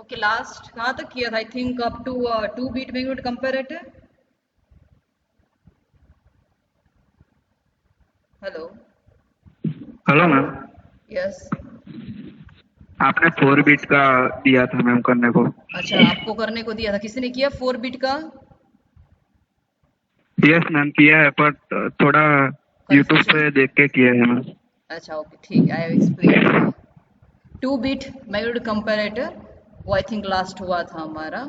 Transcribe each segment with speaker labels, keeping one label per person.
Speaker 1: Okay, last कहाँ तक किया था? I think up to 2 bit magnitude comparator. Hello.
Speaker 2: Hello ma'am.
Speaker 1: Yes.
Speaker 2: आपने 4 बीट का दिया था मैम करने को।
Speaker 1: अच्छा, आपको करने को दिया था, किसी ने किया 4 बीट का?
Speaker 2: यस मैम किया है, पर थोड़ा यूट्यूब
Speaker 1: कंफ्यूजन।
Speaker 2: से देख के किया है मैम।
Speaker 1: अच्छा ओके, ठीक है, I have explain you. 2 bit magnitude comparator, वो आई थिंक लास्ट हुआ था हमारा।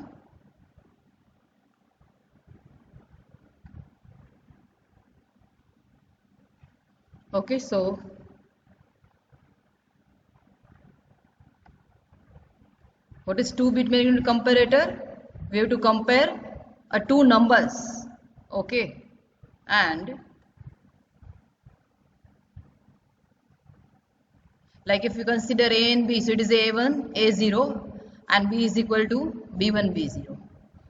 Speaker 1: Okay, so what is 2 bit magnetic comparator? We have to compare two numbers, okay, and like if you consider a and b, so it is a1 a0 and b is equal to b1 b0.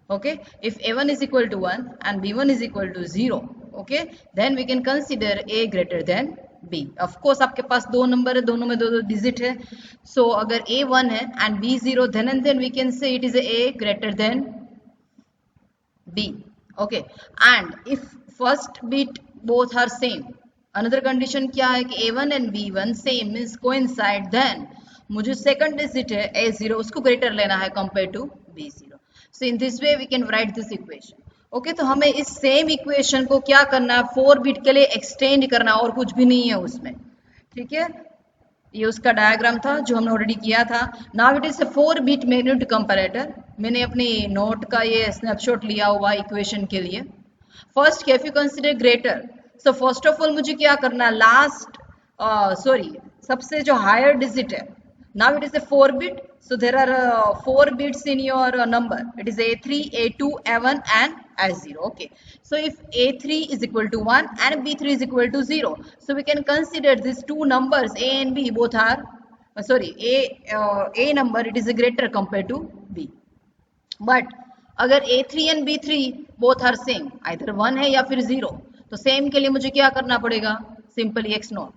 Speaker 1: Okay, if a1 is equal to 1 and b1 is equal to 0, okay, then we can consider a greater than b. of course आपके पास दो number है, दोनों में दो दो digit है, so अगर a 1 है and b 0, then and then we can say it is a greater than b. Okay, and if first bit both are same, another condition क्या है कि a1 and b1 same means coincide, then मुझे second digit है a0 उसको greater लेना है compare to b0. So in this way we can write this equation. Okay, तो हमें इस सेम इक्वेशन को क्या करना है, 4 बिट के लिए एक्सटेंड करना है, और कुछ भी नहीं है उसमें. ठीक है, ये उसका डायग्राम था जो हमने ऑलरेडी किया था. Now it is A 4 bit magnet comparator. मैंने अपनी नोट का ये स्नैपशॉट लिया हुआ इक्वेशन के लिए. First, if you consider greater, so first of all मुझे क्या करना है, लास्ट सबसे जो हायर डिजिट है. Now it is A 4 bit, so there are 4 bits in your number. It is a3 a2 a1 and a0. Okay, so if a3 is equal to 1 and b3 is equal to 0, so we can consider these two numbers a and b both are a number, it is a greater compared to b. but अगर a3 and b3 both are same, either 1 है या फिर 0, तो same के लिए मुझे क्या करना पड़ेगा, सिंपली x नॉट.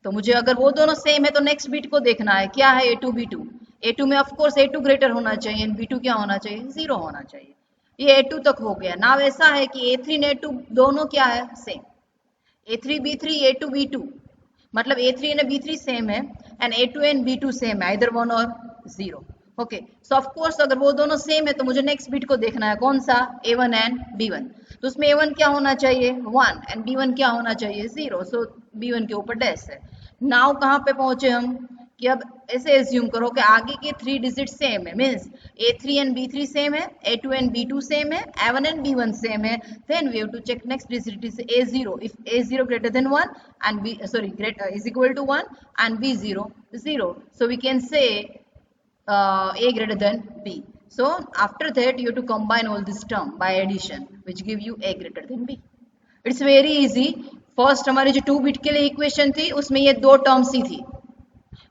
Speaker 1: तो मुझे अगर वो दोनों सेम है तो नेक्स्ट बिट को देखना है क्या है, a2 b2. a2 में ऑफ कोर्स a2 ग्रेटर होना चाहिए एंड b2 क्या होना चाहिए, 0 होना चाहिए. ये a2 तक हो गया. नाउ ऐसा है कि a3 ने a2 दोनों क्या है, same. a3 b3 a2 b2, मतलब a3 and b3 सेम है and a2 and b2 same है, इधर 1 और 0. ओके, सो ऑफ कोर्स अगर वो दोनों सेम है तो मुझे नेक्स्ट बिट को देखना है, कौन सा, a1 एंड b1. तो उसमें a1 क्या होना चाहिए, 1 एंड b1 क्या होना चाहिए, 0. सो b1 के ऊपर डैश है. नाउ कहाँ पे पहुंचे हम, कि अब ऐसे एज्यूम करो कि आगे के 3 डिजिट सेम है, means a3 and b3 same है, a2 एंड b2 सेम है, a1 एंड b1 सेम है. Then we have to check next digit is a0. If a0 greater than 1 and b greater is equal to 1 and b0 0, so we can say a greater than b. So after that you have to combine all this term by addition which give you a greater than b. It's very easy. First हमारी जो 2 bit के लिए equation थी उसमें ये दो terms ही थी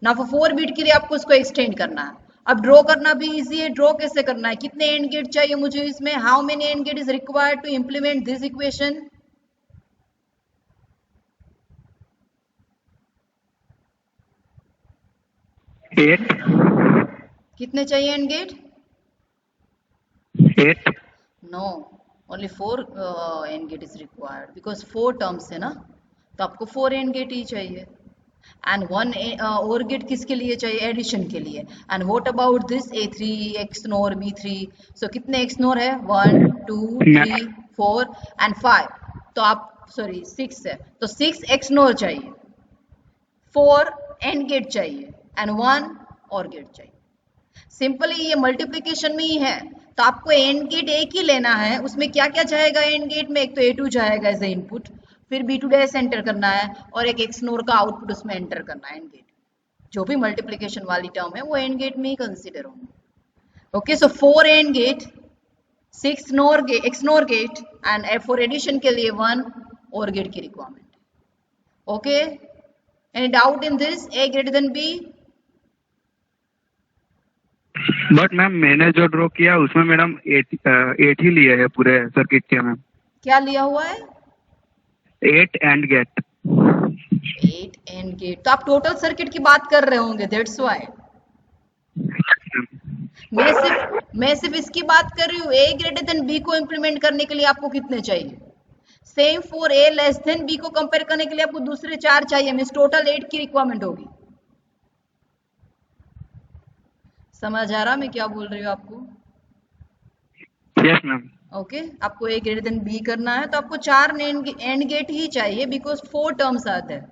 Speaker 1: ना. 4 बिट के लिए आपको उसको एक्सटेंड करना है. अब ड्रॉ करना भी इजी है. ड्रॉ कैसे करना है, कितने एंड गेट चाहिए मुझे इसमें, how many and gate is required to implement this equation. कितने चाहिए and gate,
Speaker 2: 8.
Speaker 1: No, only 4 and gate is required because 4 terms है ना, तो आपको 4 एंड गेट ही चाहिए. एंड 1 और गेट किसके लिए चाहिए, एडिशन के लिए. And what about this a3 x NOR b3, सो कितने x नोर है, 1 2 3 4 एंड 5, तो आप 6 है, तो 6 x नोर चाहिए, 4 एंड गेट चाहिए एंड 1 और गेट चाहिए. सिंपली ये मल्टीप्लीकेशन में ही है, तो आपको एंड गेट एक ही लेना है. उसमें क्या क्या जाएगा एंड गेट में, एक तो a2 जाएगा एज ए इनपुट, फिर b2 डैश एंटर करना है और एक x नोर का आउटपुट उसमें एंटर करना है. एंड गेट जो भी मल्टीप्लिकेशन वाली टर्म है वो एंड गेट में ही कंसीडर होंगे. Okay, so 4 and gate, 6 NOR gate, x NOR gate and for addition के लिए 1 और गेट की requirement. Okay, any doubt in this, a greater than b.
Speaker 2: But ma'am मैंने जो ड्रॉ किया उसमें मैडम 8 ही लिए है पूरे सर्किट के. मैम
Speaker 1: क्या लिया हुआ है,
Speaker 2: 8 एंड गेट.
Speaker 1: 8 एंड गेट, तो आप टोटल सर्किट की बात कर रहे होंगे, दैट्स व्हाई. मैं सिर्फ इसकी बात कर रही हूँ, ए ग्रेटर देन बी को इंप्लीमेंट करने के लिए आपको कितने चाहिए? Same for A less than B को कंपेयर करने के लिए आपको दूसरे 4 चाहिए, मीन्स टोटल 8 की रिक्वायरमेंट होगी। समझ आ रहा मैं क्या बोल रही हूँ आपको?
Speaker 2: Yes ma'am.
Speaker 1: ओके, आपको ए ग्रेटर देन बी करना है तो आपको 4 एंड गेट ही चाहिए, बिकॉज 4 टर्म्स आते हैं।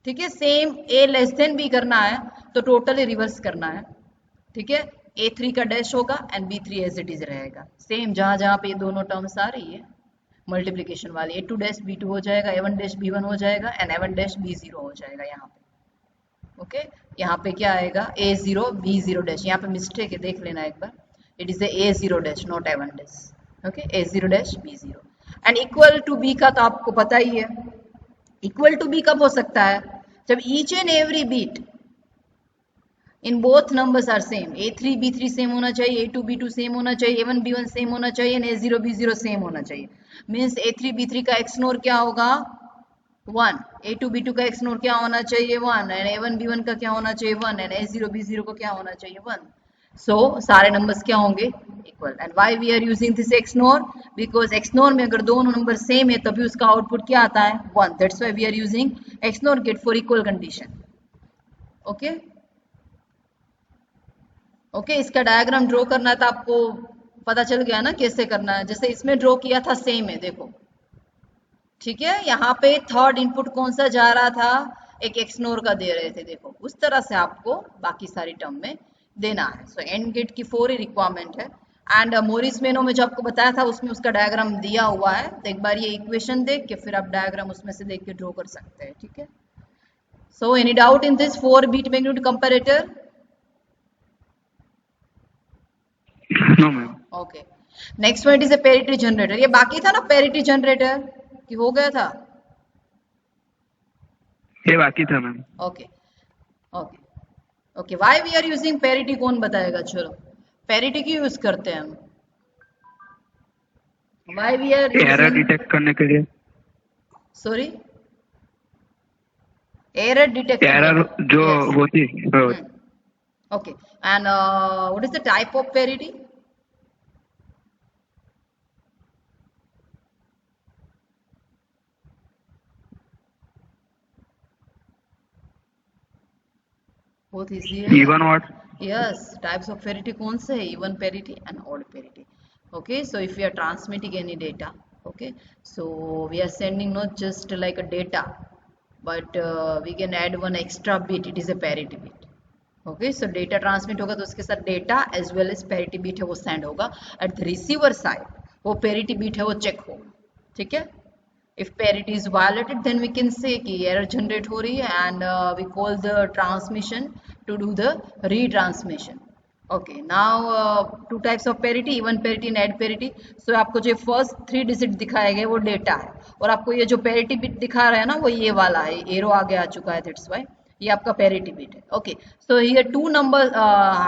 Speaker 1: ठीक है, सेम ए लेस देन बी करना है तो टोटली रिवर्स करना है। ठीक है, A3 का डैश होगा and B3 as it is रहेगा, सेम जहां जहां पे ये दोनों टर्म्स आ रही है मल्टीप्लीकेशन वाली, A2 डैश B2 हो जाएगा, A1 डैश B1 हो जाएगा एंड A1 डैश B0 हो जाएगा यहाँ पे। ओके, यहाँ पे क्या आएगा? A0 B0 डैश, यहाँ पे मिस्टेक है, देख लेना एक बार, it is A0 dash not A1 dash. Okay, A0 dash B0 and equal to B का तो आपको पता ही है, इक्वल टू B कब हो सकता है? जब each and every bit in both numbers are same, A3 B3 same होना चाहिए, A2 B2 सेम होना चाहिए, A1 B1 सेम होना चाहिए एंड A0 B0 सेम होना चाहिए। मीन्स A3 B3 का XNOR क्या होगा? 1, A2 B2 का XNOR क्या होना चाहिए? 1 एंड A1 B1 का क्या होना चाहिए? 1 एंड A0 B0 का क्या होना चाहिए? 1। सो सारे नंबर्स क्या होंगे? Equal. And why we are using this XNOR? Because XNOR में अगर दोनों नंबर सेम है तभी उसका आउटपुट क्या आता है? 1। That's why we are using XNOR gate for equal condition. Okay okay, इसका डायग्राम ड्रॉ करना है तो आपको पता चल गया ना कैसे करना है। जैसे इसमें ड्रॉ किया था सेम है, देखो। ठीक है, यहाँ पे थर्ड इनपुट कौन सा जा रहा था? एक XNOR का दे रहे थे, देखो उस तरह से आपको बाकी सारी टर्म में देना है। सो एंड गेट की 4 ही रिक्वायरमेंट है एंड मोरिस मेनो में जो आपको बताया था उसमें उसका डायग्राम दिया हुआ है, तो एक बार ये इक्वेशन देख के फिर आप डायग्राम उसमें से देख के ड्रॉ कर सकते हैं। ठीक है, so any doubt in this 4 bit magnitude comparator?
Speaker 2: No ma'am.
Speaker 1: Okay, next one is a parity generator. ये बाकी था ना पेरिटी जनरेटर, कि हो गया था?
Speaker 2: ये बाकी था ma'am.
Speaker 1: Okay okay okay, why we are using parity कौन बताएगा? चलो, पेरिटी क्यों यूज करते हैं हम? Why we are
Speaker 2: error detect करने के लिए।
Speaker 1: सॉरी, एरर डिटेक्ट,
Speaker 2: एरर जो होती।
Speaker 1: Okay, and what is the type of parity? बहुत इजी है।
Speaker 2: Even odd.
Speaker 1: Yes, types of parity कौन से है? Even parity and odd parity. Okay, so if we are transmitting any data, okay, so we are sending not just like a data, but we can add one extra bit. It is a parity bit. Okay, so data transmit होगा तो उसके साथ data as well as parity bit है वो send होगा। At the receiver side वो parity bit है वो check होगा। ठीक है, if parity is violated then we can say कि error generate हो रही है and we call the transmission to do the retransmission. Okay, now 2 types of parity, even parity and add parity. So आपको जो first 3 digit दिखाए गए वो data है और आपको ये जो parity bit दिखा रहा है ना वो ये वाला है, एरो आगे आ चुका है, that's why ये आपका parity bit है। Okay, so here 2 numbers,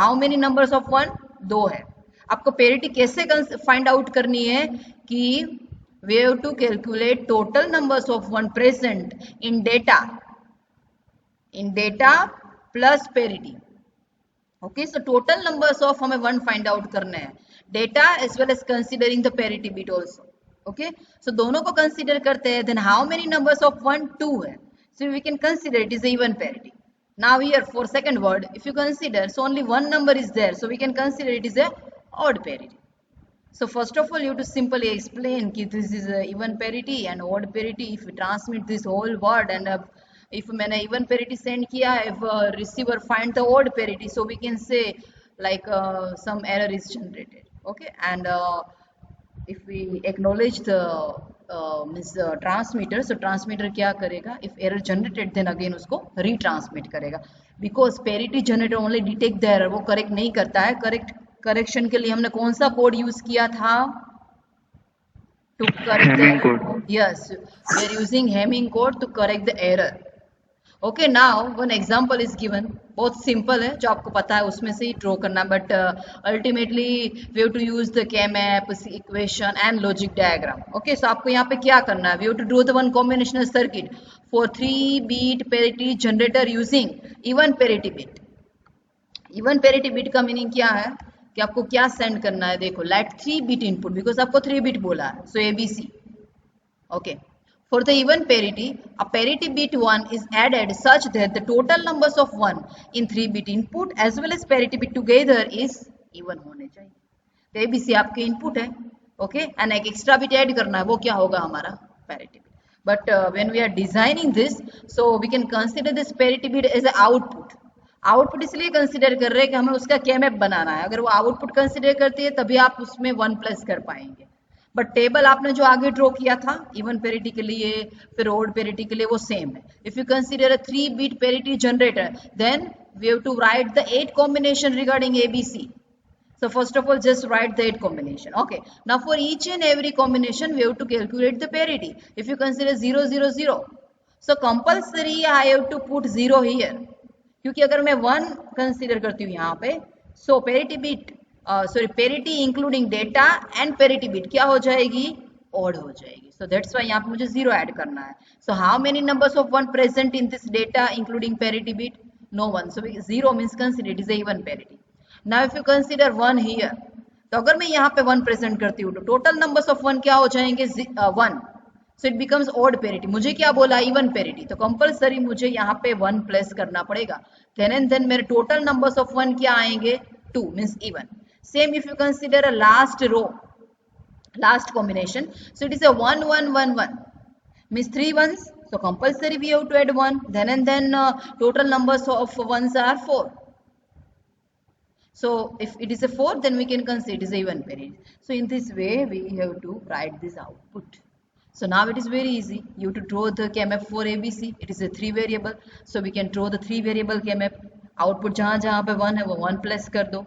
Speaker 1: how many numbers of 1? 2 है। आपको parity कैसे find out करनी है कि we have to calculate total numbers of 1 present in data plus parity. Okay, so total numbers of हमें 1 find out करने हैं, data as well as considering the parity bit also. Okay, so दोनों को consider करते हैं, then how many numbers of 1? 2 है, so we can consider it is a even parity. Now here for second word, if you consider, so only one number is there, so we can consider it is a odd parity. So first of all you have to simply explain कि this is a even parity and odd parity. If we transmit this whole word and if मैंने even parity send किया, if receiver find the odd parity, so we can say like some error is generated. Okay, and if we acknowledge the transmitter, so transmitter क्या करेगा? If error generated then again उसको retransmit करेगा, because parity generator only detect the error, वो correct नहीं करता है। Correction के लिए हमने कौन सा कोड यूज किया था? To correct, yes, we are using Hamming code to correct the error. Okay, now one example is given, बहुत सिंपल है, जो आपको पता है उसमें से ही ड्रॉ करना, but ultimately we have to use the K-map, equation and logic diagram. Okay, so आपको यहाँ पे क्या करना है? We have to draw the one combinational circuit for 3 bit parity generator using even parity bit. Even parity bit का meaning क्या है? कि आपको क्या सेंड करना है। देखो लेट 3 बिट इनपुट, बिकॉज आपको 3 बिट बोला है, सो ABC। Okay, for the even parity, a parity bit 1 is added such that the total numbers of 1 in 3 bit input as well as parity bit together is even होने चाहिए। तो ABC आपके input है, okay, and एक extra bit add करना है, वो क्या होगा हमारा parity bit. But when we are designing this, so we can consider this parity bit as a output. Output इसलिए कंसीडर कर रहे हैं कि हमें उसका केमएफ बनाना है। अगर वो आउटपुट कंसीडर करती है तभी आप उसमें 1 प्लस कर पाएंगे। बट टेबल आपने जो आगे ड्रॉ किया था इवन पेरिटी के लिए फिर ओड पेरिटी के लिए, वो सेम है। If you consider a 3 bit parity generator, then we have to write the 8 combination regarding ABC। So first of all, just write the 8 combination. Okay. Now for each and every combination, we have to calculate the parity. If you consider 0, 0, 0, so compulsory I have to put 0 here. क्योंकि अगर मैं 1 consider करती हूँ यहाँ पे, so parity bit, parity including data and parity bit क्या हो जाएगी, odd हो जाएगी। So that's why यहाँ पे मुझे 0 ऐड करना है। So how many numbers of 1 present in this data including parity bit? No one. So 0 means consider it is a even parity. Now if you consider 1 here, तो अगर मैं यहाँ पे 1 प्रेजेंट करती हूँ तो टोटल नंबर्स ऑफ 1 क्या हो जाएंगे, 1। So it becomes odd parity. मुझे क्या बोला, इवन पेरिटी, तो कंपलसरी मुझे यहाँ पे 1 प्लस करना पड़ेगा। देन एंड देन मेरे टोटल नंबर्स ऑफ 1 क्या आएंगे, 2 means even. Same if you consider a last row, last combination, so it is a 1 1 1 1 means 3 ones, so compulsory we have to add 1, then and then total numbers of ones are 4. So if it is a 4, then we can consider it is a even parity. So in this way we have to write this output. So now it is very easy. You have to draw the KMF for ABC. It is a 3 variable. So we can draw the 3 variable KMF. Output जहाँ जहाँ पे 1 है वो 1 plus कर दो,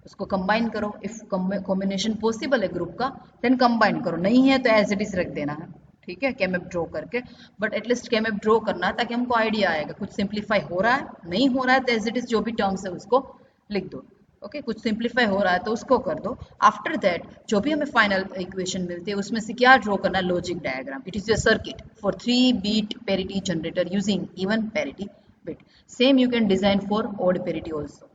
Speaker 1: उसको combine करो। If combination possible है ग्रुप का, देन कंबाइन करो, नहीं है तो एज इट इज रख देना है, ठीक है, केमएफ ड्रॉ करके। बट एटलीस्ट केमएफ ड्रॉ करना है ताकि हमको आइडिया आएगा कुछ सिंप्लीफाई हो रहा है, नहीं हो रहा है तो एज इट इज जो भी टर्म्स है उसको लिख दो। ओके, कुछ सिंप्लीफाई हो रहा है तो उसको कर दो। आफ्टर दैट जो भी हमें फाइनल इक्वेशन मिलती है उसमें से क्या ड्रॉ करना, logic diagram. It is a circuit for 3 bit parity generator using even parity bit. Same you can design for odd parity also.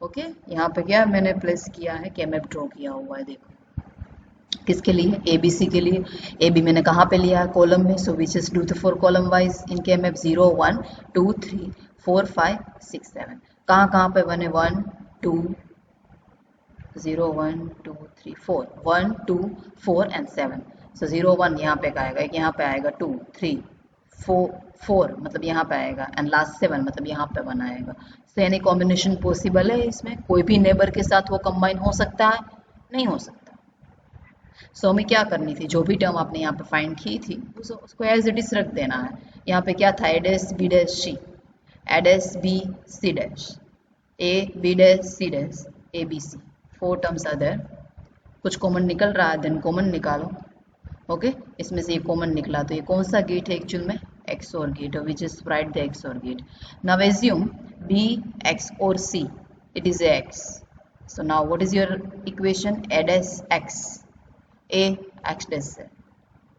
Speaker 1: Okay, यहाँ पे क्या मैंने प्लेस किया है, केमएफ ड्रॉ किया हुआ है, देखो किसके लिए, ABC के लिए। AB मैंने कहाँ पे लिया है, कॉलम में। So we just do the 4 column wise in K map, 0 1 2 3 4 5 6 7। कहाँ कहाँ पे बने, 1 2 0 1 2 3 4, 1 2 4 एंड 7। सो 0 1 यहाँ पे आएगा, एक यहाँ पे आएगा, 2 3 4 मतलब यहाँ पे आएगा, एंड लास्ट 7 मतलब यहाँ पे बना आएगा। सो यानी कॉम्बिनेशन पॉसिबल है, इसमें कोई भी नेबर के साथ वो कंबाइन हो सकता है, नहीं हो सकता। सो हमें क्या करनी थी, जो भी टर्म आपने यहाँ पे फाइंड की थी उसको एज इट इज रख देना है। यहाँ पे क्या था, A dash B dash C, A dash B C dash, A B dash C dash, A B C, 4 terms are there. कुछ कॉमन निकल रहा है, देन कॉमन निकालो। ओके, इसमें से ये कॉमन निकला तो ये कौन सा गेट है एक्चुअल में, XOR gate, we just write the XOR gate. Now assume B XOR C, it is a X. So now what is your equation, A dash X, A X dash है।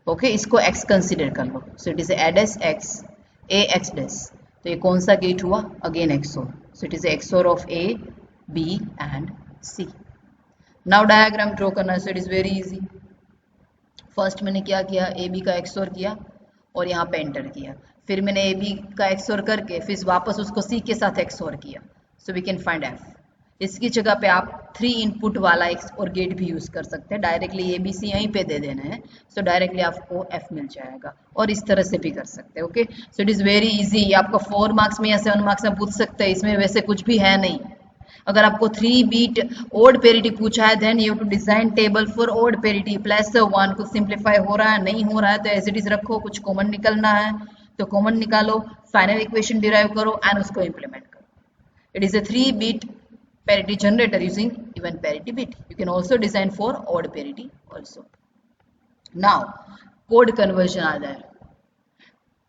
Speaker 1: Okay, इसको X consider कर लो। So it is A dash X, A X dash, तो ये कौन सा gate हुआ, again XOR। So it is XOR of A B and C। Now diagram draw करना है, so it is very easy. First मैंने क्या किया, AB का XOR किया और यहाँ पे एंटर किया, फिर मैंने AB का XOR करके फिर वापस उसको C के साथ XOR किया। So we can find F। इसकी जगह पे आप 3 इनपुट वाला XOR गेट भी यूज कर सकते हैं, डायरेक्टली ABC यहीं पे दे देना है, सो डायरेक्टली आपको F मिल जाएगा। और इस तरह से भी कर सकते हैं। Okay, so it is very easy. आपको 4 मार्क्स में या 7 मार्क्स में पूछ सकते हैं, इसमें वैसे कुछ भी है नहीं। अगर आपको 3 बिट ओड पेरिटी पूछा है, then you to design table for odd parity plus 1। कुछ सिंप्लीफाई हो रहा है, नहीं हो रहा है तो एज इट इज रखो, कुछ कॉमन निकलना है तो कॉमन निकालो, फाइनल इक्वेशन डिराइव करो एंड उसको इंप्लीमेंट करो। It is a 3 bit parity generator using even parity bit. You can also design for odd parity also. Now code conversion are there.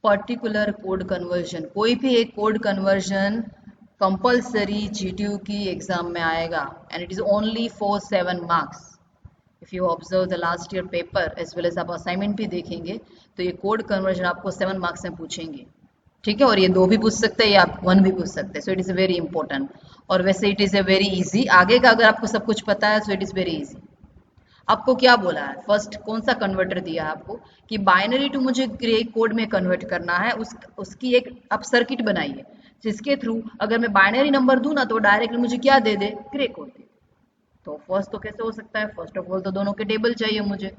Speaker 1: Particular code conversion, कोई भी एक code conversion compulsory GTU की exam में आएगा and it is only for 7 marks. If you observe the last year paper as well as आप assignment भी देखेंगे तो ये code conversion आपको 7 marks में पूछेंगे, ठीक है, और ये 2 भी पूछ सकते हैं या आप 1 भी पूछ सकते हैं, सो इट इज वेरी इंपॉर्टेंट। और वैसे it is a very easy, आगे का अगर आपको सब कुछ पता है so it is very easy. आपको क्या बोला है, फर्स्ट कौन सा कन्वर्टर दिया है आपको कि बाइनरी टू मुझे ग्रे कोड में कन्वर्ट करना है, उसकी एक आप सर्किट बनाइए जिसके थ्रू अगर मैं बाइनरी नंबर दूं ना तो डायरेक्टली मुझे क्या दे दे, ग्रे कोड दे। तो फर्स्ट तो कैसे हो सकता है, फर्स्ट ऑफ ऑल तो दोनों के टेबल चाहिए मुझे।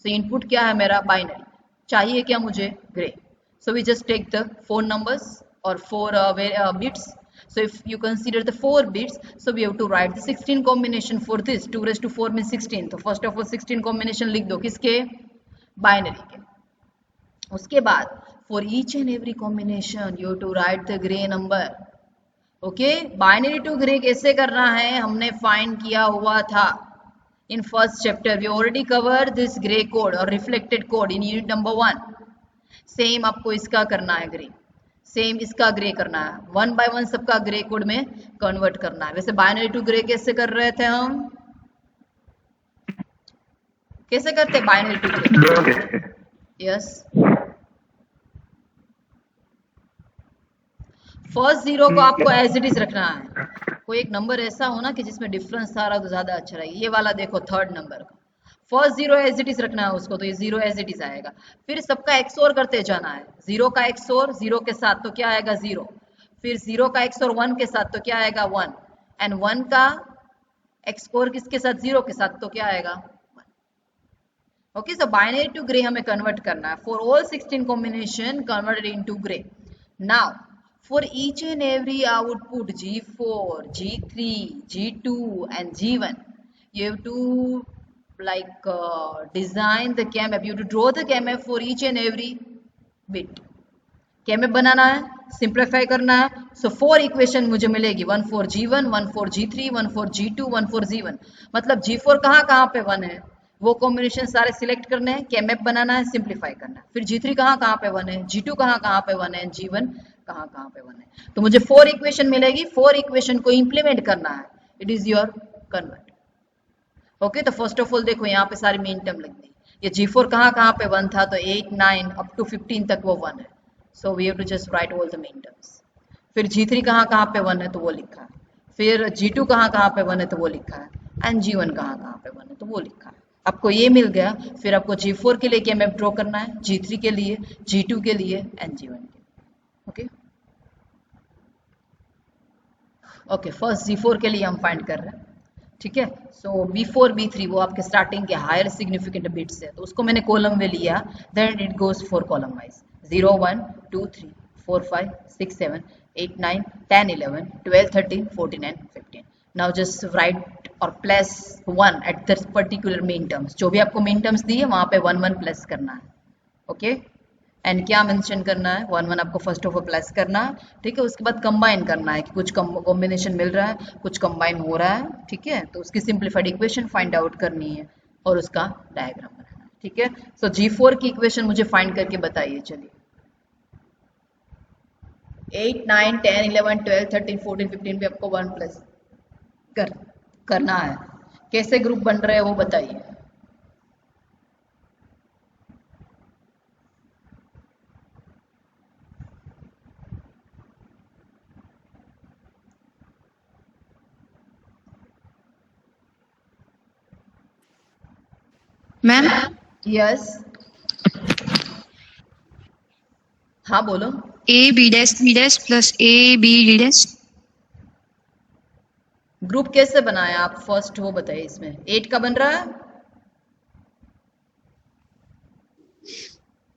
Speaker 1: सो इनपुट क्या है मेरा, बाइनरी चाहिए क्या मुझे, grey. So we just take the 4 numbers or 4 bits. So if you consider the 4 bits, so we have to write the 16 combination for this. 2 raised to 4 means 16. तो first of all 16 combination लिख दो, किसके, binary के। उसके बाद for each and every combination you have to write the gray number. Okay, binary to gray कैसे करना है हमने फाइंड किया हुआ था in first chapter. We already cover this gray code और reflected code in unit number 1। Same आपको इसका करना है ग्रे, सेम इसका ग्रे करना है, 1 by 1 सबका ग्रे कोड में कन्वर्ट करना है। वैसे बाइनरी टू ग्रे कैसे कर रहे थे हम, कैसे करते binary to gray, yes first 0 को आपको एज इट इज रखना है। कोई एक नंबर ऐसा हो ना कि जिसमें डिफरेंस सारा तो ज्यादा अच्छा रहेगा, ये वाला देखो थर्ड नंबर का फर्स्ट 0 एज इट इज रखना है उसको, तो ये 0 एज इट इज आएगा। फिर सबका एक्सओर करते जाना है, 0 का एक्सओर 0 के साथ तो क्या आएगा 0, फिर 0 का एक्सओर 1 के साथ तो क्या आएगा 1, एंड 1 का एक्सओर किसके साथ, 0 के साथ तो क्या आएगा 1। Okay, so binary to gray हमें कन्वर्ट करना है for all 16 combination converted into gray. Now for each and every output G4, G3, G2 and G1 you have to like design the KMF, you have to draw the KMF for each and every bit। KMF बनाना है, simplify करना है। सो 4 equation मुझे मिलेगी, 1 for G1, 1 for G3, 1 for G2, 1 for G1। मतलब G4 कहाँ कहाँ पे 1 है वो कॉम्बिनेशन सारे सिलेक्ट करने हैं, KMF बनाना है, सिंप्लीफाई करना है। फिर G3 कहाँ कहाँ पे 1 है, G2 कहाँ कहाँ पे 1 है, G1 कहाँ कहाँ पे 1 है। तो मुझे 4 इक्वेशन मिलेगी, 4 इक्वेशन को इंप्लीमेंट करना है, it is your convert. Okay, तो फर्स्ट ऑफ ऑल देखो यहाँ पे सारी मेन टर्म लिख दी। ये G4 कहाँ कहाँ पे 1 था, तो 8, 9 अप टू 15 तक वो 1 है, so we have to just write all the min terms. फिर G3 कहाँ कहाँ पे 1 है तो वो लिखा है, फिर G2 कहाँ कहाँ पे 1 है तो वो लिखा है, एंड G1 कहाँ कहाँ पे 1 है तो वो लिखा है। आपको ये मिल गया, फिर आपको G4 के लिए क्या मैप ड्रॉ करना है, G3 के लिए, G2 के लिए एंड G1 के लिए। ओके ओके, फर्स्ट G4 के लिए हम फाइंड कर रहे हैं, ठीक है। सो B4 B3 वो आपके स्टार्टिंग के हायर सिग्निफिकेंट बिट्स है, तो उसको मैंने कॉलम में लिया, then it goes for column wise 0 1 2 3 4 5 6 7 8 9 10 11 12 13 14 and 15। Now just right और plus 1 at the particular main terms, जो भी आपको मेन टर्म्स दी है वहां पे 1 1 प्लस करना है। ओके, एंड क्या मेंशन करना है, 1 1 आपको फर्स्ट ऑफ ऑल प्लस करना है, ठीक है। उसके बाद कंबाइन करना है कि कुछ कॉम्बिनेशन मिल रहा है, कुछ कंबाइन हो रहा है, ठीक है। तो उसकी सिंप्लीफाइड इक्वेशन फाइंड आउट करनी है और उसका डायग्राम बनाना है, ठीक है। सो G4 की इक्वेशन मुझे फाइंड करके बताइए, चलिए। 8 9 10 11 12 13 14 15 पे आपको 1 प्लस करना है, कैसे ग्रुप बन रहे हैं वो बताइए।
Speaker 3: मैम
Speaker 1: यस, हाँ बोलो।
Speaker 3: A B dash plus A B D dash.
Speaker 1: Group कैसे बनाया आप, फर्स्ट वो बताइए। इसमें 8 का बन रहा है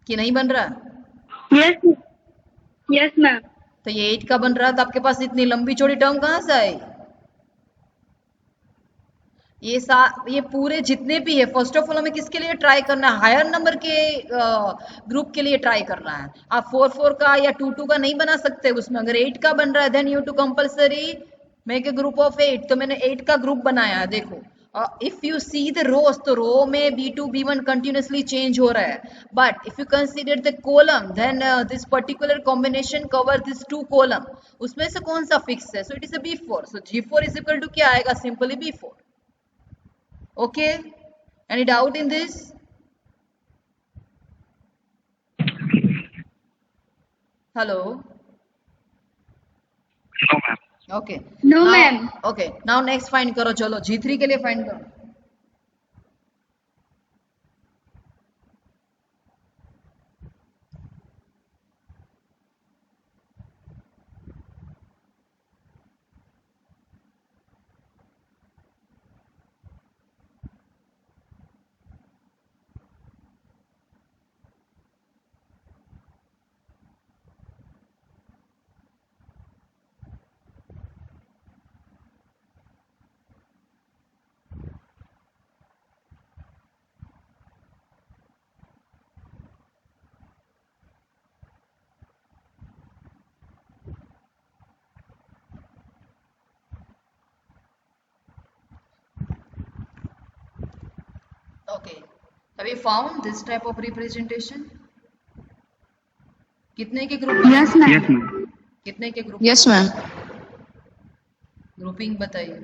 Speaker 1: कि नहीं बन रहा है?
Speaker 4: Yes yes ma'am.
Speaker 1: तो ये 8 का बन रहा है, तो आपके पास इतनी लंबी चौड़ी टर्म कहाँ से आई? ये पूरे जितने भी है, फर्स्ट ऑफ ऑल हमें किसके लिए ट्राई करना है, हायर नंबर के ग्रुप के लिए ट्राई करना है। आप 4 4 का या 2 2 का नहीं बना सकते उसमें। अगर 8 का बन रहा है then you to compulsory make a group of 8। तो मैंने 8 का ग्रुप बनाया है, देखो। If you see the rows, तो रो में B2 B1 कंटिन्यूसली चेंज हो रहा है, but if you consider the column then this particular combination cover this 2 column, उसमें से कौन सा फिक्स है, so it is a B4। So G4 is equal to क्या आएगा, simply B4। Okay, any doubt in this? Hello,
Speaker 2: no ma'am.
Speaker 1: Okay
Speaker 4: No, ma'am.
Speaker 1: Okay now next find करो, चलो G3 के लिए फाइंड करो। Okay have you found this type of representation? कितने के group
Speaker 4: Yes,
Speaker 1: बनेंगे?
Speaker 2: Yes
Speaker 4: ma'am.
Speaker 2: मैम।
Speaker 1: कितने के ग्रुप?
Speaker 3: Yes, ma'am.
Speaker 1: ग्रुपिंग बताइए।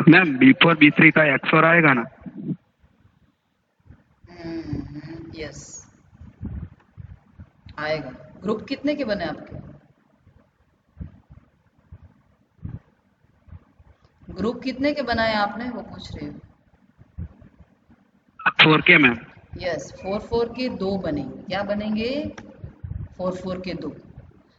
Speaker 2: मैम B4 B3 का XOR आएगा ना?
Speaker 1: यस आएगा। ग्रुप कितने के बने आपके? ग्रुप कितने के बनाए आपने, वो पूछ रही हूँ।
Speaker 2: 4 के मैम।
Speaker 1: यस 4 के दो बनेंगे। क्या बनेंगे? 4 के दो।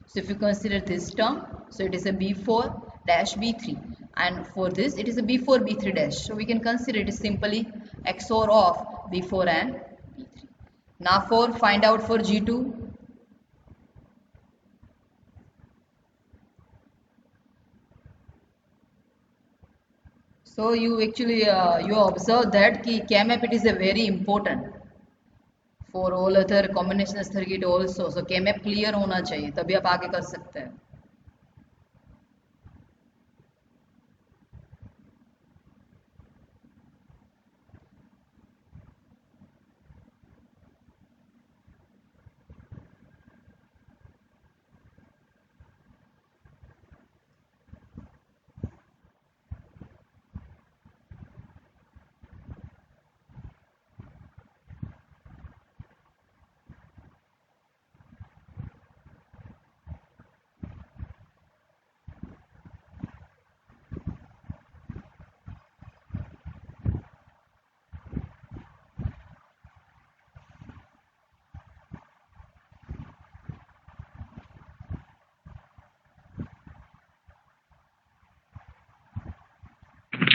Speaker 1: So if you consider this term, so it is a B4 dash B3, and for this it is a B4 B3 dash. So we can consider it is simply XOR of B4 and B3. Now for find out for G2. So you actually you observe that ki K-map it is a very important for all other combinational circuit also. So K-map clear होना चाहिए तभी आप आगे कर सकते हैं।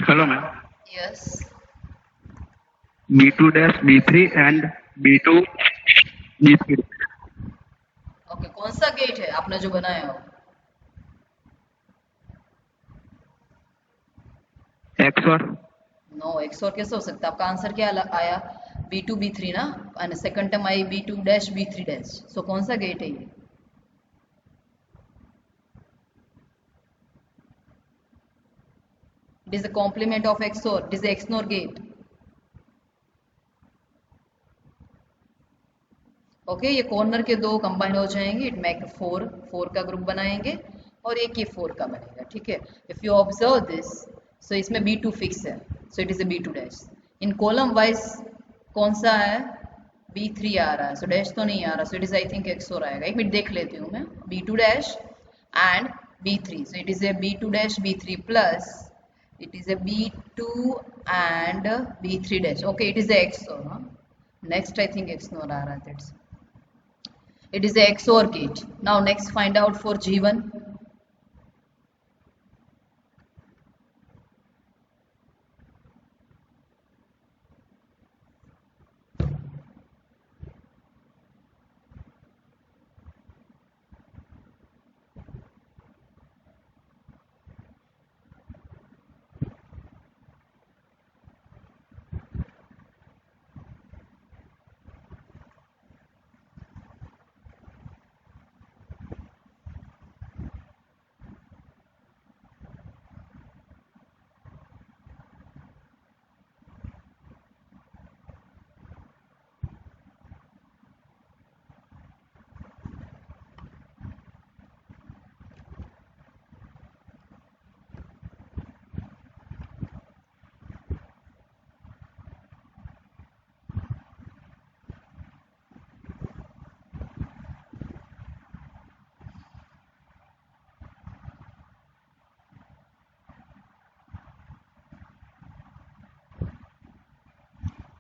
Speaker 2: Hello ma'am.
Speaker 1: Yes.
Speaker 2: B2 dash B3 and B2 B3
Speaker 1: okay कौन सा गेट है आपने जो बनाया हो?
Speaker 2: XOR।
Speaker 1: नो XOR कैसे हो सकता है? आपका आंसर क्या आया? B2 B3 ना, and second term I B2 dash B3 dash. So कौन सा गेट है ये? It is a complement of XOR. It is a XNOR gate. Okay ये कॉर्नर के दो कंबाइन हो जाएंगे, इट मेक 4 का ग्रुप बनाएंगे और एक ये 4 का बनेगा। ठीक है, इफ यू ऑब्जर्व दिस, सो इसमें B2 फिक्स है, so it is A B2 dash. In column wise कौन सा है? B3 आ रहा है, सो डैश तो नहीं आ रहा, सो it is I think XOR आएगा। एक मिनट देख लेती हूँ मैं। B2 dash and B3, so it is A B2 dash B3 plus it is a B2 and B3 dash. Okay, it is a XOR. Huh? Next, I think XOR aa raha hai. That's it is a XOR gate. Now, next, find out for G1.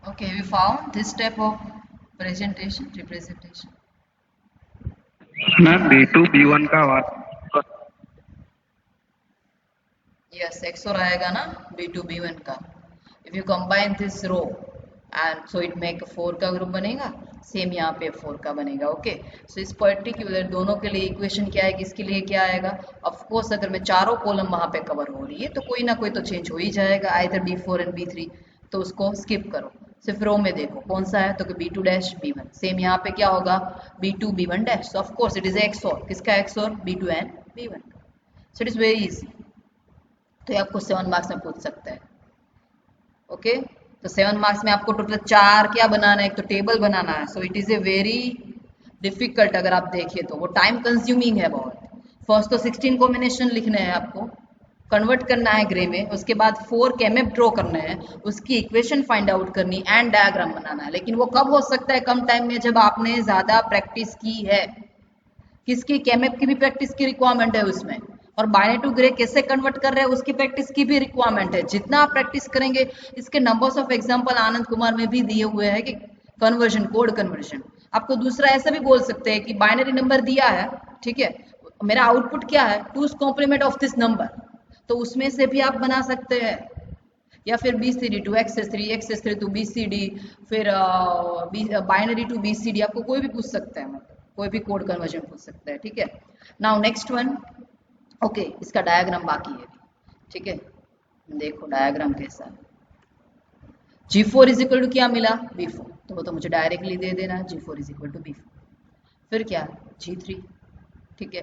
Speaker 1: Okay, we found this type of representation.
Speaker 2: Ma'am B2 B1 का
Speaker 1: Yes, XOR आएगा ना B2 B1 का. If you combine this row and so it make 4 का group बनेगा, same यहाँ पे 4 का बनेगा. ओके, सो इस पर्टिकुलर दोनों के लिए इक्वेशन क्या है, किसके लिए क्या आएगा. ऑफ कोर्स अगर मैं चारों कॉलम वहाँ पे कवर हो रही है तो कोई ना कोई तो चेंज हो ही जाएगा, आइदर B4 एंड B3, तो उसको स्किप करो. सिर्फ रो में देखो कौन सा है, तो B2 डैश B1. सेम यहाँ पे क्या होगा, B2 B1 डैश. ऑफ कोर्स इट इज XOR. किसका XOR, B2 and B1. So it is very easy. तो ये आपको 7 मार्क्स में पूछ सकता है. ओके, तो 7 मार्क्स में आपको टोटल 4 क्या बनाना है, एक तो टेबल बनाना है. So it is a very difficult. अगर आप देखिए तो वो टाइम कंज्यूमिंग है बहुत. फर्स्ट तो 16 कॉम्बिनेशन लिखने हैं आपको, कन्वर्ट करना है ग्रे में, उसके बाद 4 केमेप ड्रॉ करने हैं, उसकी इक्वेशन फाइंड आउट करनी एंड डायग्राम बनाना है. लेकिन वो कब हो सकता है, कम टाइम में, जब आपने ज्यादा प्रैक्टिस की है. किसकी, केमेप की भी प्रैक्टिस की रिक्वायरमेंट है उसमें, और बाइनरी टू ग्रे कैसे कन्वर्ट कर रहे हैं उसकी प्रैक्टिस की भी रिक्वायरमेंट है. जितना आप प्रैक्टिस करेंगे, इसके numbers of example Anand Kumar में भी दिए हुए हैं कि कन्वर्जन, कोड कन्वर्जन. आपको दूसरा ऐसा भी बोल सकते हैं कि बाइनरी नंबर दिया है, ठीक है, मेरा आउटपुट क्या है, 2's complement of this number, तो उसमें से भी आप बना सकते हैं. या फिर BCD to XS3 to BCD, फिर बाइनरी टू BCD, आपको कोई भी पूछ सकता है, मतलब कोई भी कोड कन्वर्जन पूछ सकता है. ठीक है, नाउ नेक्स्ट वन. ओके, इसका डायग्राम बाकी है. ठीक है, देखो डायग्राम कैसा है. G4 इज इक्वल टू क्या मिला, B4, तो वो तो मुझे डायरेक्टली दे देना है, G4 is equal to B4. फिर क्या, G3. ठीक है,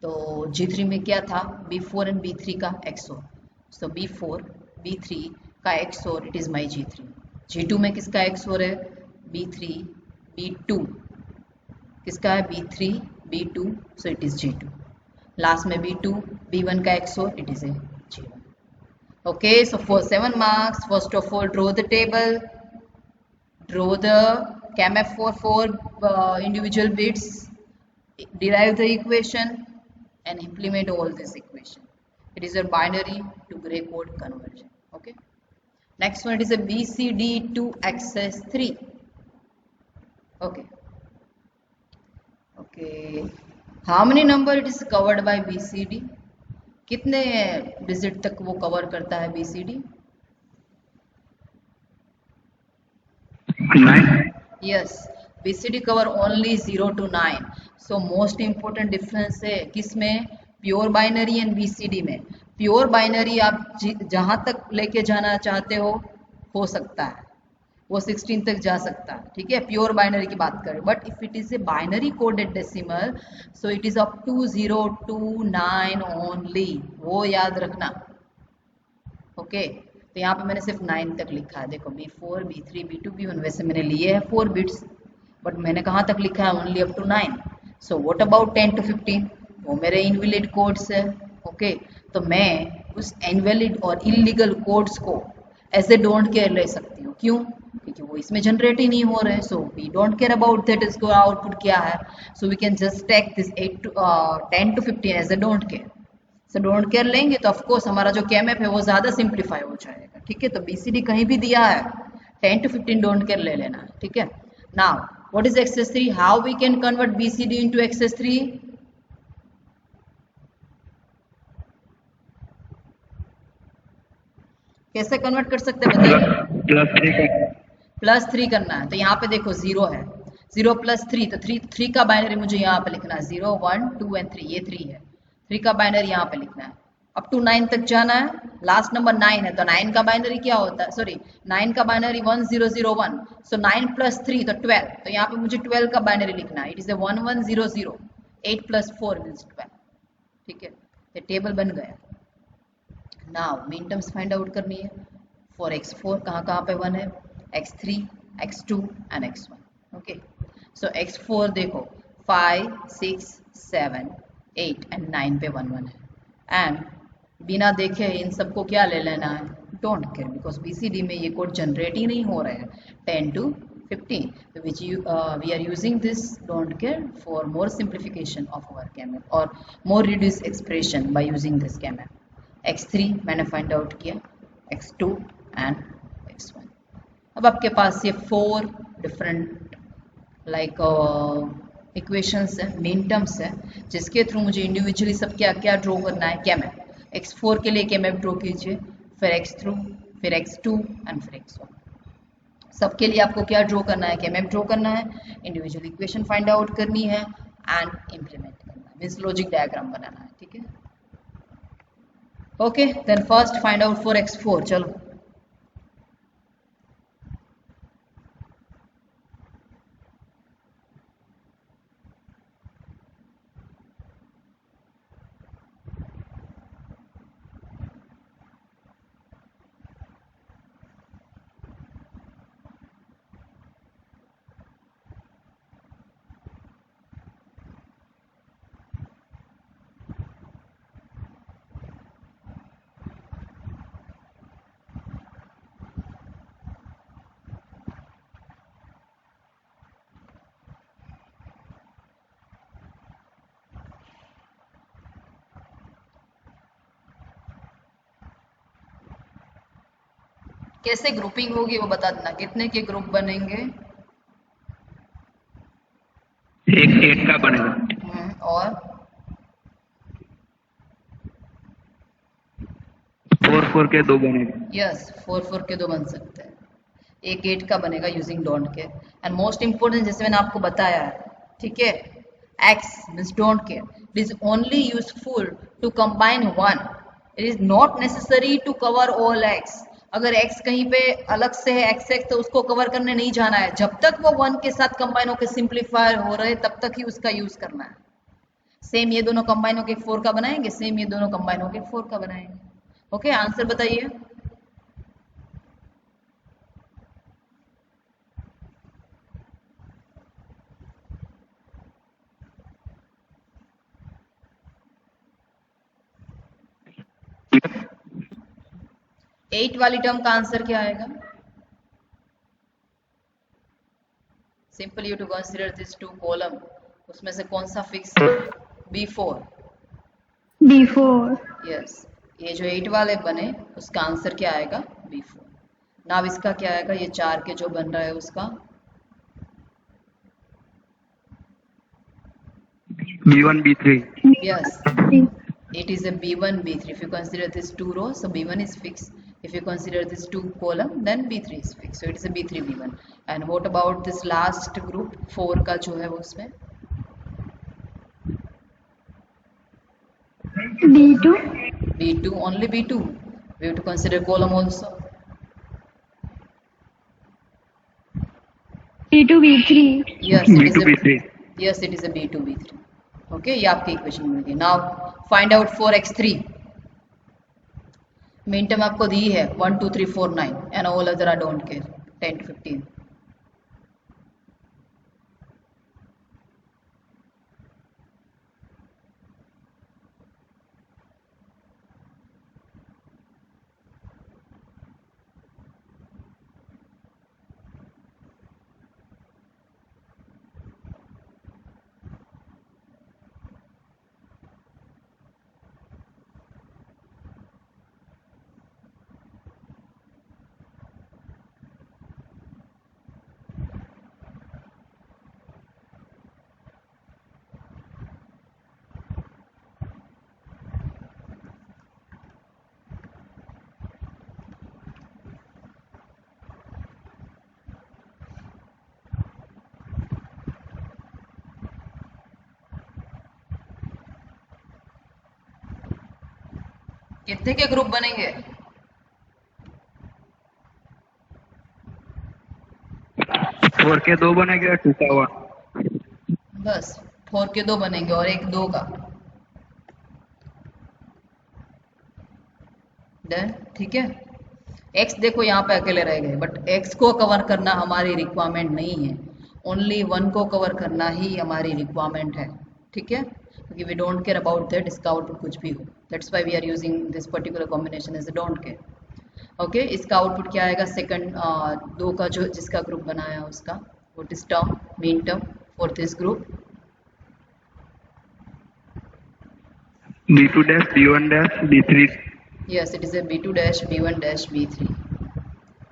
Speaker 1: तो G3 में क्या था, B4 एंड B3 का XOR. सो B4 B3 का XOR, it is my G3. G2 में किसका XOR है, B3 B2. किसका है, B3 B2, so it is G2. Last में B2 B1 का XOR, it is A G1. Okay, so for 7 marks, first of all draw the table, draw the KMF for 4 individual bits, derive the equation and implement all this equation. It is a binary to gray code conversion. Okay, next one, it is a BCD to XS3. Okay, how many number it is covered by BCD, कितने digit तक वो cover करता है BCD.
Speaker 2: 9.
Speaker 1: Yes, BCD cover only 0 to 9. So most important difference है किसमें, pure binary and BCD में. Pure binary आप जहां तक लेके जाना चाहते हो सकता है, वो 16 तक जा सकता है. ठीक है, प्योर बाइनरी की बात करें. But if it is a binary coded decimal, so it is up to 0 to 9 only, वो याद रखना. ओके, तो यहाँ पे मैंने सिर्फ 9 तक लिखा है. देखो B4 B3 B2 B1, वैसे मैंने लिए हैं 4 बिट्स, बट मैंने कहाँ तक लिखा है, only up to 9. So what about 10 to 15, वो मेरे इनवैलिड कोड्स है. ओके, तो मैं उस इनवैलिड और इलीगल कोड्स को एज ए डोंट केयर ले सकती हूँ. क्यों, क्योंकि वो इसमें जनरेट ही नहीं हो रहे. So we don't care about that, इसको आउटपुट क्या है. So we can just take this 10 to 15 as a don't care. So don't care लेंगे तो ऑफकोर्स हमारा जो KMF है वो ज्यादा सिंप्लीफाई हो जाएगा. ठीक है, तो BCD कहीं भी दिया है, 10 to 15 डोंट केयर ले लेना. ठीक है, now what is XS3, how we can convert BCD into XS3. कैसे कन्वर्ट कर सकते हैं बताइए. +3 करना है, तो यहाँ पे देखो 0 है, 0 + 3, तो 3 का बाइनरी मुझे यहाँ पे लिखना है, 0 1 2 एंड 3, ये 3 है. 3 का बाइनरी यहाँ पे लिखना है. अप टू 9 तक जाना है, लास्ट नंबर 9 है, तो 9 का बाइनरी क्या होता है, सॉरी 9 का बाइनरी 1001. सो 9 + 3 तो 12, तो यहाँ पे मुझे 12 का बाइनरी लिखना है. It is A 1100. 8 + 4 मीन्स 12. ठीक है, ये टेबल बन गया. Now mean terms find out करनी है. फॉर x4 कहाँ पे 1 है, x3 x2 and x1. Okay, so x4 देखो 5 6 7 8 एंड 9 पे 1 1 है. एंड बिना देखे इन सबको क्या ले लेना है, डोंट केयर, बिकॉज BCD में ये कोड जनरेट ही नहीं हो रहे हैं. 10 to 15, which we are using this don't care for more simplification of our KMF or more reduced expression by using this KMF. x3 मैंने फाइंड आउट किया, x2 and x1. अब आपके पास ये 4 डिफरेंट लाइक इक्वेशंस है, main terms है, जिसके through मुझे individually सब क्या क्या ड्रॉ करना है, क्या मैप। x4 के लिए क्या मैप ड्रॉ कीजिए, फिर x3, फिर x2 एंड फिर x1। सबके लिए आपको क्या ड्रॉ करना है, क्या मैप ड्रॉ करना है, इंडिविजुअल इक्वेशन फाइंड आउट करनी है एंड इम्प्लीमेंट करना है, मीन्स लॉजिक डायग्राम बनाना है। ठीक है, okay, then first find out for x4। चलो कैसे ग्रुपिंग होगी वो बता देना, कितने के ग्रुप बनेंगे।
Speaker 2: एक 8 का बनेगा।
Speaker 1: और
Speaker 2: 4 के 2 बनेगा।
Speaker 1: यस, 4 के 2 बन सकते हैं, एक 8 का बनेगा using don't care. And most important, जैसे मैंने आपको बताया है, ठीक है, X means don't care, it is only useful to combine one, it is not necessary to cover all X. अगर x कहीं पे अलग से है x तो उसको कवर करने नहीं जाना है, जब तक वो 1 के साथ कंबाइन होकर सिंप्लीफाई हो रहे तब तक ही उसका यूज करना है। सेम ये दोनों कंबाइन होकर 4 का बनाएंगे, सेम ये दोनों कंबाइन होकर 4 का बनाएंगे। ओके, आंसर बताइए। एट वाली टर्म का आंसर क्या आएगा? Simple you to consider this 2 column, उसमें से कौन सा फिक्स है? B4।
Speaker 4: B4।
Speaker 1: यस, ये जो 8 वाले बने उसका आंसर क्या आएगा? B4। नाउ इसका क्या आएगा? ये 4 के जो बन रहा है उसका
Speaker 2: B1 B3।
Speaker 1: Yes, it is a B1 B3. If you consider this 2 rows, so B1 is fixed. If you consider this 2 column, then B3 is fixed. So it is a B3 B1. And what about this last group 4 का जो है वो उसमें
Speaker 4: B2।
Speaker 1: B2, only B2. We have to consider column also.
Speaker 4: B2 B3।
Speaker 1: Yes, it is
Speaker 2: B2
Speaker 1: a
Speaker 2: B3।
Speaker 1: yes, it is a B2 B3. Okay, ये आपकी equation मिल गई। Now find out for x3। Main term आपको दी है 1 2 3 4 9 and all other I don't care 10 to 15। कितने के group बनेंगे?
Speaker 2: 4 के 2 बनेगा, 2 का 1।
Speaker 1: बस 4 के 2 बनेंगे और एक 2 का। डन, ठीक है। x देखो यहाँ पे अकेले रह गए, बट x को कवर करना हमारी रिक्वायरमेंट नहीं है, ओनली 1 को कवर करना ही हमारी रिक्वायरमेंट है। ठीक है, क्योंकि we don't care about that, इसका आउटपुट कुछ भी हो, that's why we are using this particular combination as a don't care. Okay, इसका आउटपुट क्या आएगा? सेकंड 2 का जो जिसका ग्रुप बनाया उसका, what is term, main term for this group?
Speaker 2: B2 dash B1 dash B3।
Speaker 1: Yes, it is a B2 dash B1 dash B3.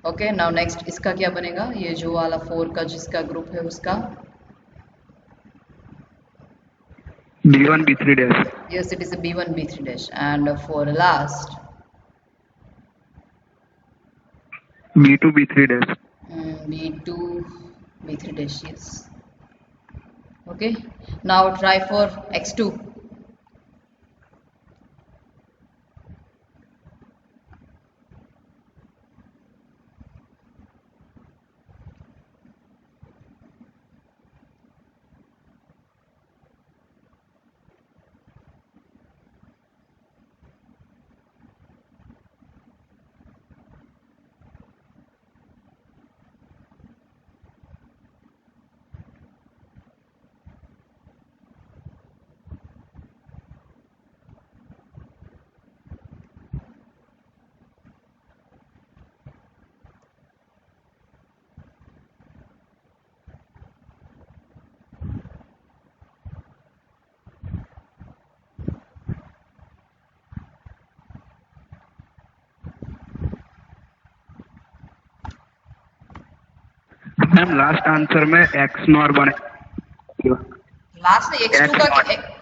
Speaker 1: Okay, now next इसका क्या बनेगा, ये जो वाला 4 का जिसका ग्रुप है उसका,
Speaker 2: B1 B3 dash
Speaker 1: yes it is a b1 b3 dash, and for last
Speaker 2: B2 B3 dash
Speaker 1: b2 b3 dash, yes. Okay, now try for x2.
Speaker 2: Ma'am last answer में एक्स नॉर बने।
Speaker 1: Last में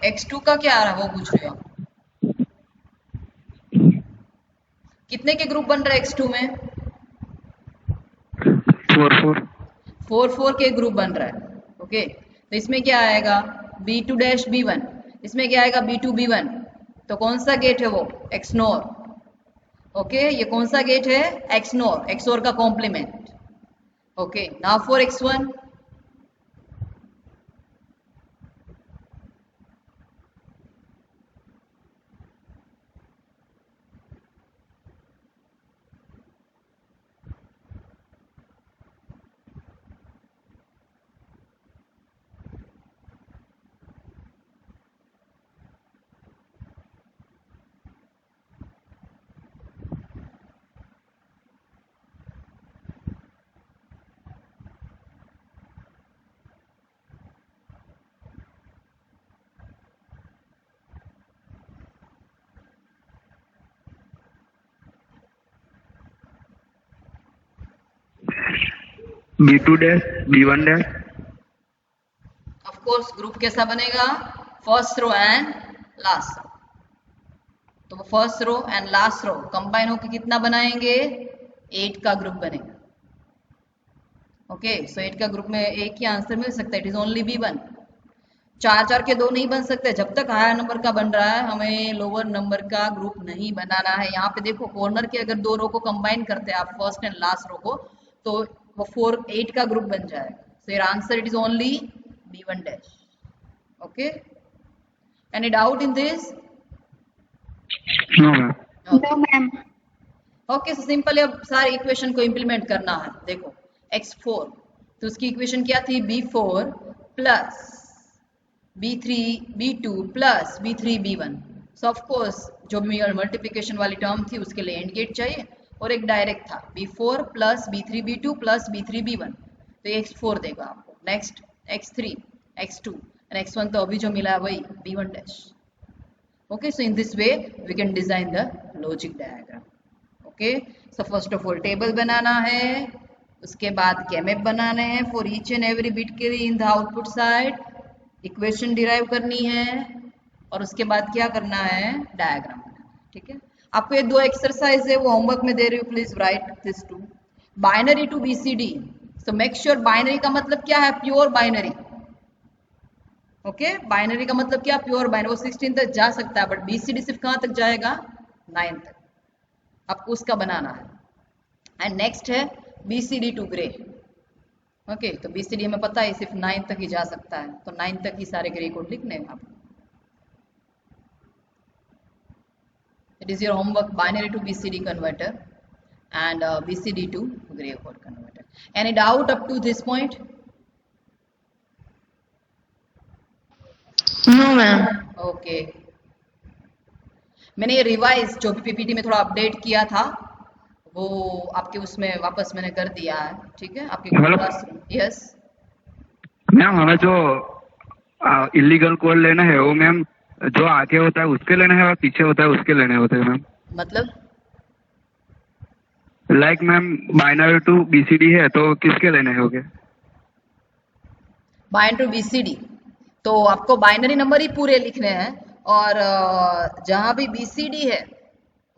Speaker 1: x2 का क्या आ रहा है वो पूछ रहे हो आप? कितने के ग्रुप बन रहा है x2 में? 4 के ग्रुप बन रहा है। ओके, तो इसमें क्या आएगा b2 डैश b1, इसमें क्या आएगा b2 b1, तो कौन सा गेट है वो, x नॉर। ओके, ये कौन सा गेट है, x नॉर, XOR का complement. Okay, now for x1,
Speaker 2: B2 dash B1 dash.
Speaker 1: ऑफ कोर्स ग्रुप कैसा बनेगा, first row and last row. तो वो first row and last row combine होकर कितना बनाएंगे, 8 का ग्रुप बनेगा। ओके, सो 8 का ग्रुप में एक ही आंसर मिल सकता है, इट इज ओनली b1। 4 के 2 नहीं बन सकते, जब तक हायर नंबर का बन रहा है हमें लोअर नंबर का ग्रुप नहीं बनाना है। यहाँ पे देखो कॉर्नर के अगर 2 रो को कंबाइन करते हैं आप, फर्स्ट एंड लास्ट रो को, तो वो 8 का ग्रुप बन जाएगा। So your answer it is only b1 dash. Okay, any doubt in this?
Speaker 2: No ma'am.
Speaker 4: No, ma'am.
Speaker 1: Okay, so simple अब सारे इक्वेशन को इंप्लीमेंट करना है। देखो x4, तो उसकी इक्वेशन क्या थी, b4 plus b3 b2 plus b3 b1। So of course जो भी मल्टीप्लिकेशन वाली टर्म थी उसके लिए एंड गेट चाहिए, और एक डायरेक्ट था b4 plus b3 b2 plus b3 b1, तो ये x4 देगा आपको। Next x3 x2 and x1 तो अभी जो मिला है वही b1 dash. Okay, so in this way we can design the logic diagram. Okay, so first of all table बनाना है, उसके बाद KMAP बनाने हैं for each and every bit के लिए in the output side, equation derive करनी है, और उसके बाद क्या करना है, डायग्राम बनाना है। ठीक है, आपको ये 2 एक्सरसाइज है वो होमवर्क में दे रही हूँ, please write this two. Binary to BCD, so make sure binary का मतलब क्या है, प्योर बाइनरी। ओके, बाइनरी का मतलब क्या, प्योर बाइनरी। वो 16 तक जा सकता है, बट BCD सिर्फ कहाँ तक जाएगा, 9 तक। आपको उसका बनाना है। एंड नेक्स्ट है BCD टू ग्रे। ओके, तो BCD हमें पता है सिर्फ 9 तक ही जा सकता है, तो 9 तक ही सारे ग्रे कोड लिखने हैं आपको। It is your homework, binary to BCD converter and BCD to gray code converter. Any doubt up to this point?
Speaker 3: No, ma'am.
Speaker 1: Okay, मैंने ये रिवाइज जो भी PPT में थोड़ा अपडेट किया था वो आपके उसमें वापस मैंने कर दिया है। ठीक है, आपके
Speaker 2: हेलो।
Speaker 1: क्लासरूम। यस,
Speaker 2: मैम हमें जो इलीगल कोड लेना है वो मैम जो आगे होता है उसके लेना है और पीछे होता है उसके लेने होते हैं मैम।
Speaker 1: मतलब
Speaker 2: like ma'am binary to BCD है तो किसके लेने होंगे?
Speaker 1: बाइनरी टू बीसीडी तो आपको बाइनरी नंबर ही पूरे लिखने हैं और जहां भी बीसीडी है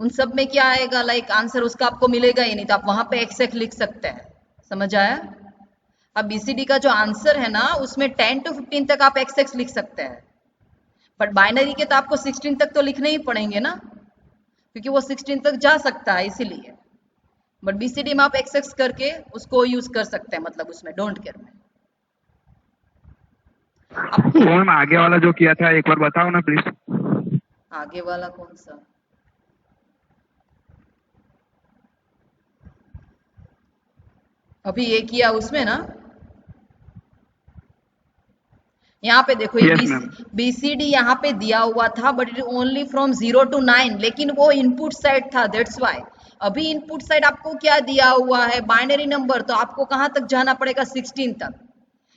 Speaker 1: उन सब में क्या आएगा, लाइक आंसर उसका आपको मिलेगा ही नहीं, तो आप वहां पे एक्स लिख सकते हैं। समझ आया? अब बीसीडी का जो आंसर है ना उसमें 10 to 15 तक आप एक्स लिख सकते हैं, बट बाइनरी के तो आपको 16 तक तो लिखने ही पड़ेंगे ना, क्योंकि वो 16 तक जा सकता है इसीलिए। बट बीसीडी में आप एक्स करके उसको यूज कर सकते हैं, मतलब उसमें डोंट केयर में।
Speaker 2: वो मैम आगे वाला जो किया था एक बार बताओ ना प्लीज।
Speaker 1: आगे वाला कौन सा? अभी ये किया उसमें ना, यहाँ पे देखो ये
Speaker 2: Yes, ma'am.
Speaker 1: बीसीडी यहाँ पे दिया हुआ था, but it only from 0 to 9, लेकिन वो इनपुट साइड था, दैट्स वाई। अभी इनपुट साइड आपको क्या दिया हुआ है, बाइनरी नंबर, तो आपको कहाँ तक जाना पड़ेगा, 16 तक,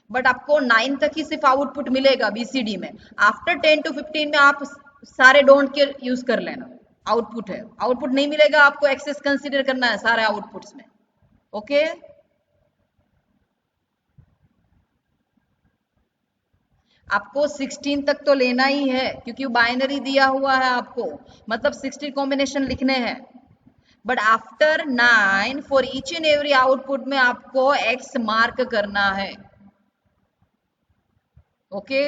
Speaker 1: बट आपको 9 तक ही सिर्फ आउटपुट मिलेगा बीसीडी में। आफ्टर 10 to 15 में आप सारे डोंट केयर यूज कर लेना, आउटपुट है, आउटपुट नहीं मिलेगा आपको एक्सेस कंसीडर करना है सारे आउटपुट्स में। ओके आपको 16 तक तो लेना ही है, क्योंकि बाइनरी दिया हुआ है आपको, मतलब 16 कॉम्बिनेशन लिखने हैं, but after 9 for each and every output में आपको एक्स मार्क करना है। ओके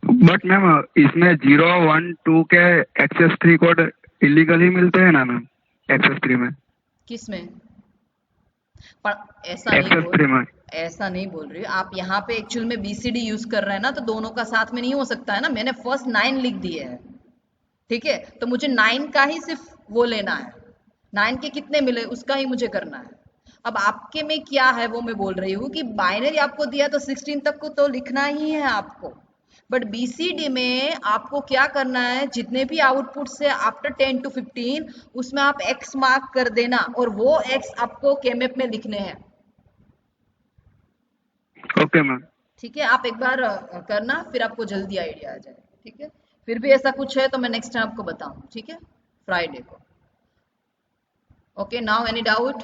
Speaker 2: बट मैम इसमें 0, 1, 2 के एक्सेस 3 कोड इलीगल ही मिलते हैं ना मैम एक्सेस 3 में?
Speaker 1: किस में? पर ऐसा
Speaker 2: एक्सेस 3 में
Speaker 1: ऐसा नहीं बोल रही हूँ, आप यहाँ पे एक्चुअल में बीसीडी यूज कर रहे हैं ना, तो दोनों का साथ में नहीं हो सकता है ना। मैंने फर्स्ट 9 लिख दिए है, ठीक है, तो मुझे 9 का ही सिर्फ वो लेना है, 9 के कितने मिले उसका ही मुझे करना है। अब आपके में क्या है वो मैं बोल रही हूँ कि बाइनरी आपको दिया तो 16 तक को तो लिखना ही है आपको, बट बीसीडी में आपको क्या करना है, जितने भी आउटपुट से आफ्टर 10 to 15 उसमें आप एक्स मार्क कर देना, और वो एक्स आपको केमेप में लिखने हैं।
Speaker 2: Okay ma'am.
Speaker 1: ठीक है, आप एक बार करना, फिर आपको जल्दी आइडिया आ जाए। ठीक है, फिर भी ऐसा कुछ है तो मैं नेक्स्ट टाइम आपको बताऊं, ठीक है, फ्राइडे को। Okay, now any doubt?